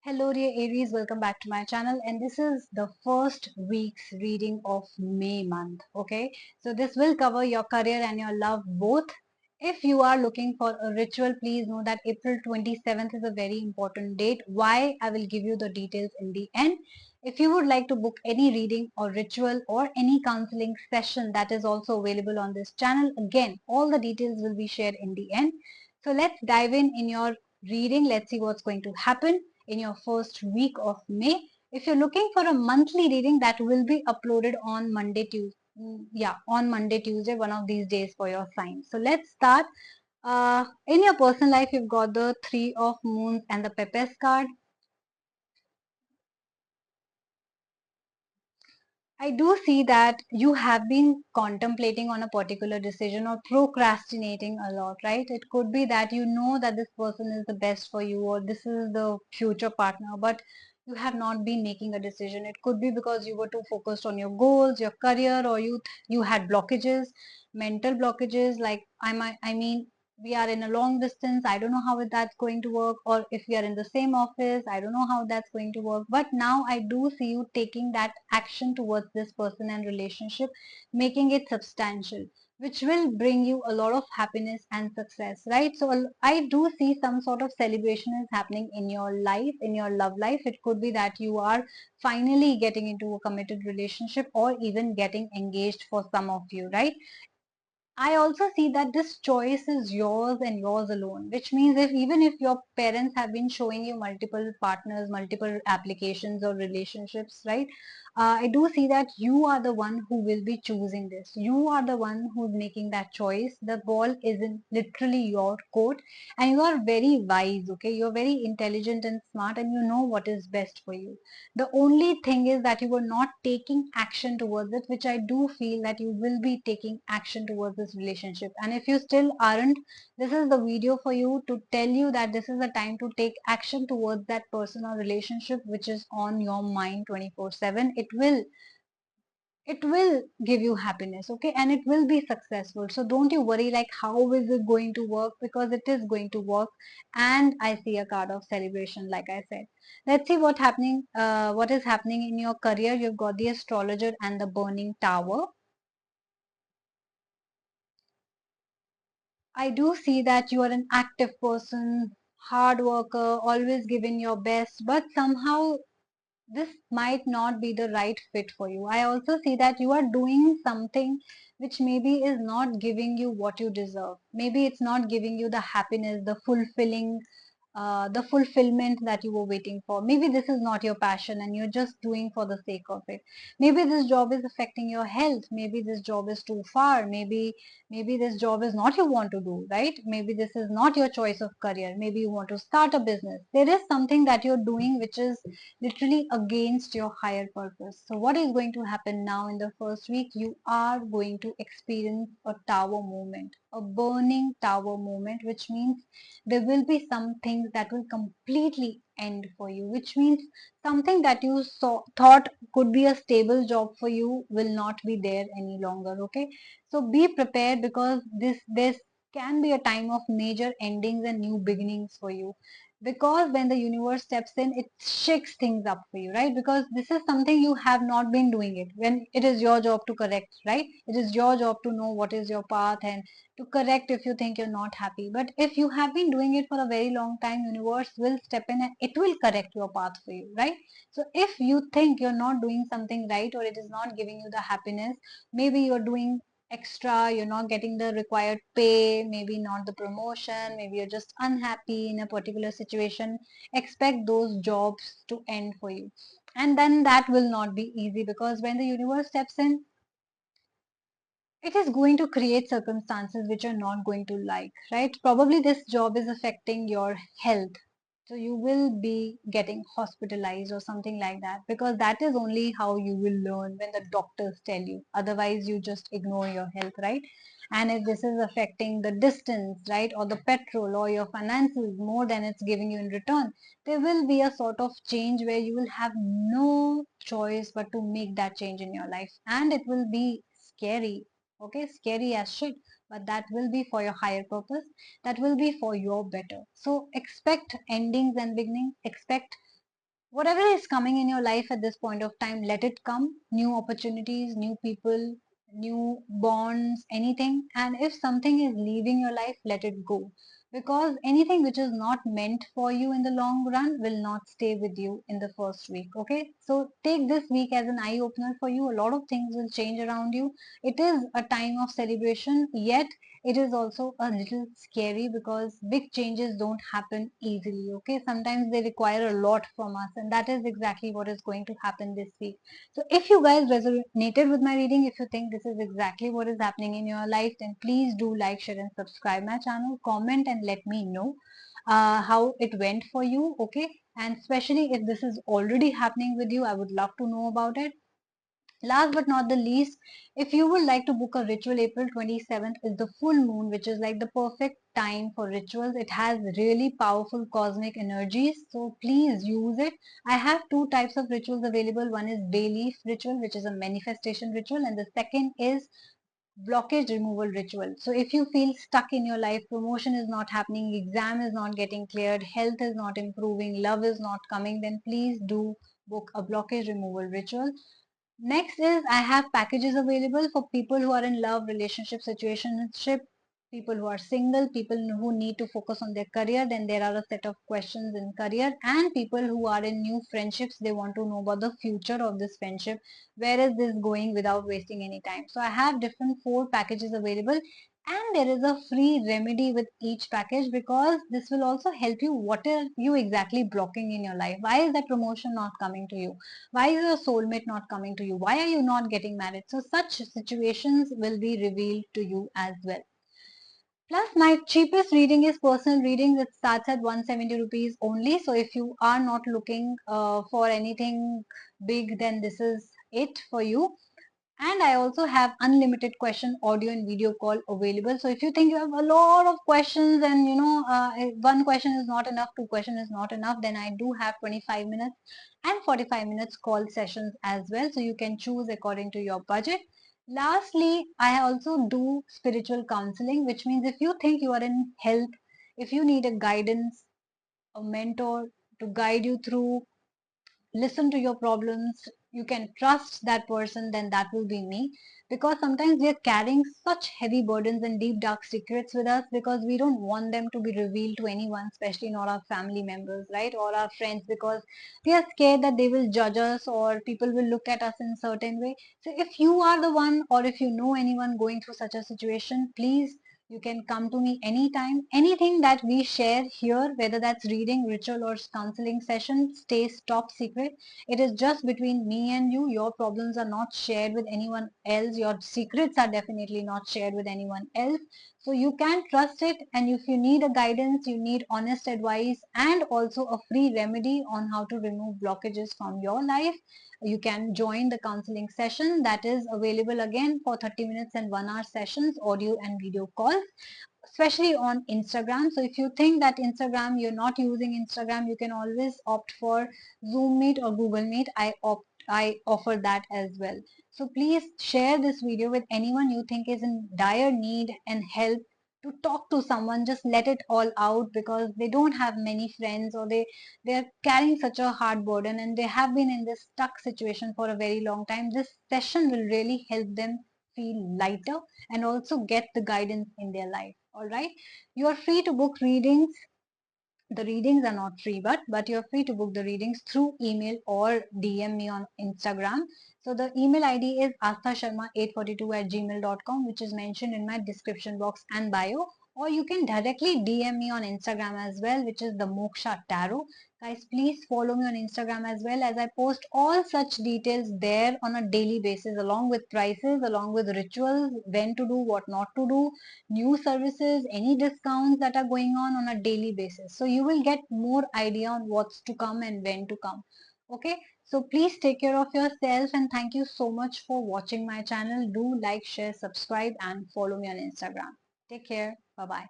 Hello dear Aries, welcome back to my channel, and this is the first week's reading of May month. Okay, so this will cover your career and your love both. If you are looking for a ritual, please know that April 27th is a very important date. Why? I will give you the details in the end. If you would like to book any reading or ritual or any counseling session, that is also available on this channel. Again, all the details will be shared in the end. So let's dive in your reading. Let's see what's going to happen in your first week of May. If you're looking for a monthly reading, that will be uploaded on Monday, Tuesday. On Monday, Tuesday, one of these days for your sign. So let's start. In your personal life, you've got the Three of Moons and the Pepes card. I do see that you have been contemplating on a particular decision or procrastinating a lot, right? It could be that you know that this person is the best for you or this is the future partner, but you have not been making a decision. It could be because you were too focused on your goals, your career, or you had blockages, mental blockages. Like I mean, we are in a long distance. I don't know how that's going to work, or if we are in the same office, I don't know how that's going to work. But now I do see you taking that action towards this person and relationship, making it substantial, which will bring you a lot of happiness and success, right? So I do see some sort of celebration is happening in your life, in your love life. It could be that you are finally getting into a committed relationship or even getting engaged for some of you, right? I also see that this choice is yours and yours alone, which means if even if your parents have been showing you multiple partners, multiple applications or relationships, right? I do see that you are the one who will be choosing this. You are the one who's making that choice. The ball is in literally your court, and you are very wise, okay? You're very intelligent and smart, and you know what is best for you. The only thing is that you were not taking action towards it, which I do feel that you will be taking action towards this relationship. And if you still aren't, this is the video for you to tell you that this is the time to take action towards that person or relationship which is on your mind 24/7. It will give you happiness, okay, and it will be successful. So don't you worry like how is it going to work, because it is going to work. And I see a card of celebration, like I said. Let's see what is happening in your career. You've got the Astrologer and the Burning Tower. I do see that you are an active person, hard worker, always giving your best, but somehow this might not be the right fit for you. I also see that you are doing something which maybe is not giving you what you deserve. Maybe it's not giving you the happiness, the fulfillment that you were waiting for. Maybe this is not your passion and you're just doing for the sake of it. Maybe this job is affecting your health. Maybe this job is too far. Maybe this job is not you want to do, right? Maybe this is not your choice of career. Maybe you want to start a business. There is something that you're doing which is literally against your higher purpose. So what is going to happen now in the first week? You are going to experience a tower moment, a burning tower moment, which means there will be some things that will completely end for you, which means something that you thought could be a stable job for you will not be there any longer. Okay, so be prepared, because this can be a time of major endings and new beginnings for you, because when the universe steps in, it shakes things up for you, right? Because this is something you have not been doing it, when it is your job to correct, right? It is your job to know what is your path and to correct if you think you're not happy. But if you have been doing it for a very long time, universe will step in and it will correct your path for you, right? So if you think you're not doing something right, or it is not giving you the happiness, maybe you're doing extra, you're not getting the required pay, maybe not the promotion, maybe you're just unhappy in a particular situation, expect those jobs to end for you. And then that will not be easy, because when the universe steps in, it is going to create circumstances which are not going to like, right? Probably this job is affecting your health. So you will be getting hospitalized or something like that, because that is only how you will learn when the doctors tell you. Otherwise, you just ignore your health, right? And if this is affecting the distance, right, or the petrol or your finances more than it's giving you in return, there will be a sort of change where you will have no choice but to make that change in your life. And it will be scary, okay, scary as shit, but that will be for your higher purpose, that will be for your better. So expect endings and beginnings, expect whatever is coming in your life at this point of time, let it come. New opportunities, new people, new bonds, anything. And if something is leaving your life, let it go, because anything which is not meant for you in the long run will not stay with you in the first week. Okay, so take this week as an eye opener for you. A lot of things will change around you. It is a time of celebration, yet it is also a little scary because big changes don't happen easily. Okay, sometimes they require a lot from us, and that is exactly what is going to happen this week. So if you guys resonated with my reading, if you think this is exactly what is happening in your life, then please do like, share and subscribe my channel, comment and let me know how it went for you. Okay, and especially if this is already happening with you, I would love to know about it. Last but not the least, if you would like to book a ritual, April 27th is the full moon, which is like the perfect time for rituals. It has really powerful cosmic energies, so please use it. I have two types of rituals available. One is bay leaf ritual, which is a manifestation ritual, and the second is blockage removal ritual. So if you feel stuck in your life, promotion is not happening, exam is not getting cleared, health is not improving, love is not coming, then please do book a blockage removal ritual. Next is I have packages available for people who are in love, relationship, situationship, people who are single, people who need to focus on their career. Then there are a set of questions in career, and people who are in new friendships. They want to know about the future of this friendship. Where is this going without wasting any time? So I have different 4 packages available, and there is a free remedy with each package, because this will also help you. What are you exactly blocking in your life? Why is that promotion not coming to you? Why is your soulmate not coming to you? Why are you not getting married? So such situations will be revealed to you as well. Plus, my cheapest reading is personal readings. It starts at 170 rupees only. So if you are not looking for anything big, then this is it for you. And I also have unlimited question audio and video call available. So if you think you have a lot of questions and one question is not enough, two question is not enough, then I do have 25 minutes and 45 minutes call sessions as well. So you can choose according to your budget. Lastly, I also do spiritual counseling, which means if you think you are in health, if you need a guidance, a mentor to guide you through, listen to your problems, you can trust that person, then that will be me. Because sometimes we are carrying such heavy burdens and deep dark secrets with us, because we don't want them to be revealed to anyone, especially not our family members, right, or our friends, because we are scared that they will judge us or people will look at us in a certain way. So if you are the one, or if you know anyone going through such a situation, please, you can come to me anytime. Anything that we share here, whether that's reading, ritual, or counseling session, stays top secret. It is just between me and you. Your problems are not shared with anyone else. Your secrets are definitely not shared with anyone else. So you can trust it. And if you need a guidance, you need honest advice and also a free remedy on how to remove blockages from your life, you can join the counseling session that is available again for 30 minutes and 1 hour sessions, audio and video calls, especially on Instagram. So if you think that Instagram, you're not using Instagram, you can always opt for Zoom Meet or Google Meet. I offer that as well. So please share this video with anyone you think is in dire need and help to talk to someone. Just let it all out, because they don't have many friends, or they're carrying such a hard burden and they have been in this stuck situation for a very long time. This session will really help them feel lighter and also get the guidance in their life. All right, you are free to book readings. The readings are not free, but you're free to book the readings through email or DM me on Instagram. So the email ID is asthasharma842@gmail.com, which is mentioned in my description box and bio. Or you can directly DM me on Instagram as well, which is the Moksha Tarot. Guys, please follow me on Instagram as well, as I post all such details there on a daily basis, along with prices, along with rituals, when to do, what not to do, new services, any discounts that are going on a daily basis. So you will get more idea on what's to come and when to come. Okay. So please take care of yourself, and thank you so much for watching my channel. Do like, share, subscribe and follow me on Instagram. Take care. Bye bye.